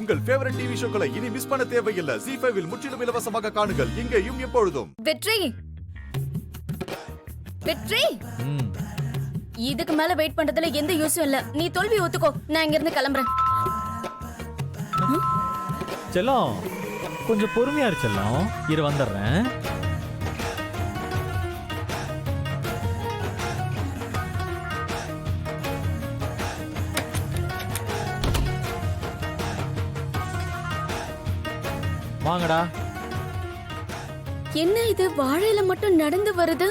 உங்கள் favourite TV ஷோக்களை இனி miss பண்ண தேவையில்லை. ZEE5 இல் முற்றிலும் இலவசமாக காணுங்கள். இங்கேயும் எப்பொழுதும். வெற்றி வெற்றி இதுக்கு மேல வெயிட் பண்றதுல எந்த யூஸும் இல்ல. நீ தோல்வி ஒத்துக்கோ. நான் இங்க இருந்து கிளம்புறேன். செல்லம் கொஞ்சம் பொறுமையா இரு செல்லம். இரு வந்துடுறேன். வாங்கடா. என்ன இது வாழையில மட்டும் நடந்து வருது?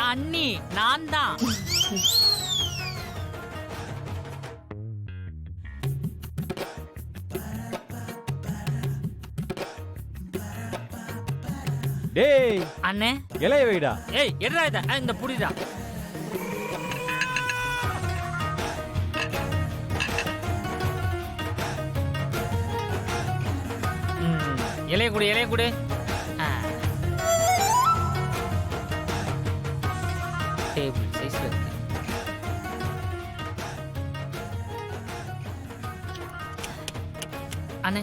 அண்ணி நான் தான். டேய் அண்ணே இலைய வைடா. ஏய் என்னடா இத? இந்த புடிடா. இலைய குடு இலைய குடு. டேபிள் சைஸ்ல இருக்கு. அண்ணே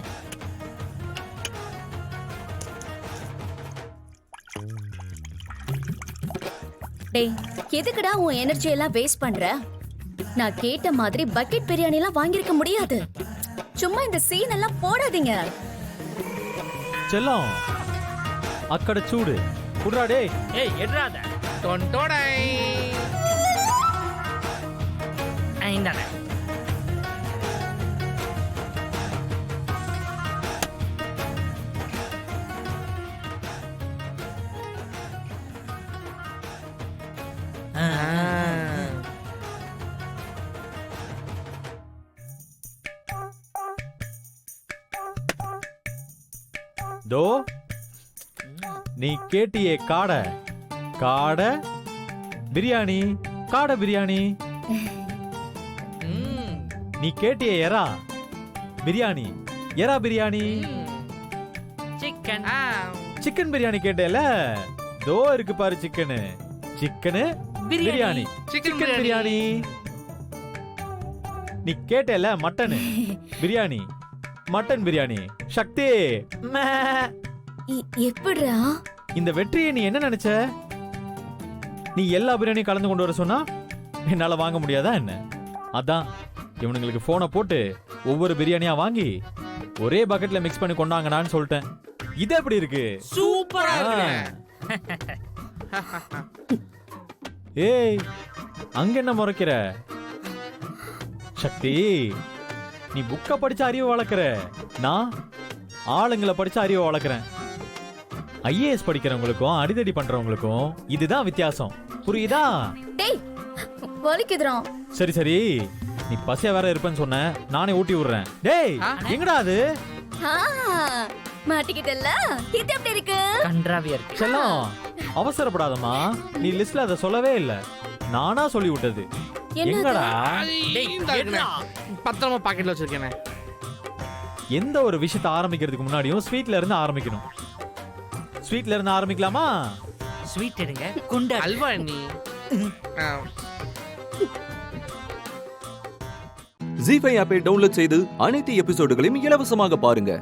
டேய் எதுக்குடா உன் எனர்ஜி எல்லாம் வேஸ்ட் பண்ற? நான் கேட்ட மாதிரி பக்கெட் பிரியாணி எல்லாம் வாங்கிருக்க முடியாது. சும்மா இந்த சீன் எல்லாம் போடாதீங்க. செல்லம் அக்கட சூடு குடுறா. டேய் ஏய் எட்ராத. டொண்டோடை. இந்தானே. தோ நீ கேட்டியே காடை காடை பிரியாணி. காடை பிரியாணி. நீ கேட்டியே எறா பிரியாணி. எறா பிரியாணி. சிக்கன். சிக்கன் பிரியாணி கேட்டேல. தோ இருக்கு பாரு chicken. Chicken biryani. Chicken biryani. நீ கேட்டேல மட்டனு பிரியாணி. மட்டன் பிரியாணி. சக்தி எப்படிடா இந்த வெற்றியை நீ என்ன நினைச்ச? நீ எல்லா பிரியாணியும் கலந்து கொண்டு வர சொன்னா என்னால வாங்க முடியாதா என்ன? அதான் இவனுங்களுக்கு போனை போட்டு ஒவ்வொரு பிரியாணியா வாங்கி ஒரே பக்கெட்ல மிக்ஸ் பண்ணி கொண்டாங்கடான்னு சொல்லிட்டேன். இது எப்படி இருக்கு? சூப்பரா இருக்கு. ஏய் அங்க என்ன முறைக்கிற? சக்தி நீ புக்க படிச்ச அறிவை வளர்க்கிற. நான் ஆளுங்களை படிச்ச அறிவை வளர்க்கிறேன். IAS படிக்கிறவங்களுக்கும் அடிதடி பண்றவங்களுக்கும் இதுதான் வித்தியாசம். புரியுதா? டேய் வலிக்குதுடா. சரி சரி நீ பசியா வேற இருப்பேன்னு சொன்ன. நானே ஊட்டி விடுறேன். டேய் எங்கடா அது? மாட்டிக்கிட்டல்ல. இது எப்படி இருக்கு? கன்றாவியா இருக்கு. செல்லம் அவசரப்படாதம்மா. நீ லிஸ்ட்ல அத சொல்லவே இல்ல. நானா சொல்லி விட்டது. எங்கடா? பத்திரமா பாக்கெட்ல வச்சிருக்கேன். எந்த ஒரு விஷயத்தை ஆரம்பிக்கிறதுக்கு முன்னாடியும் ஸ்வீட்ல இருந்து ஆரம்பிக்கணும். ஸ்வீட்ல இருந்து ஆரம்பிக்கலாமா? ஸ்வீட் எடுங்க. குண்டா அல்வா நீ. ZEE5 ஆப்பை டவுன்லோட் செய்து அனைத்து எபிசோடுகளையும் இலவசமாக பாருங்க.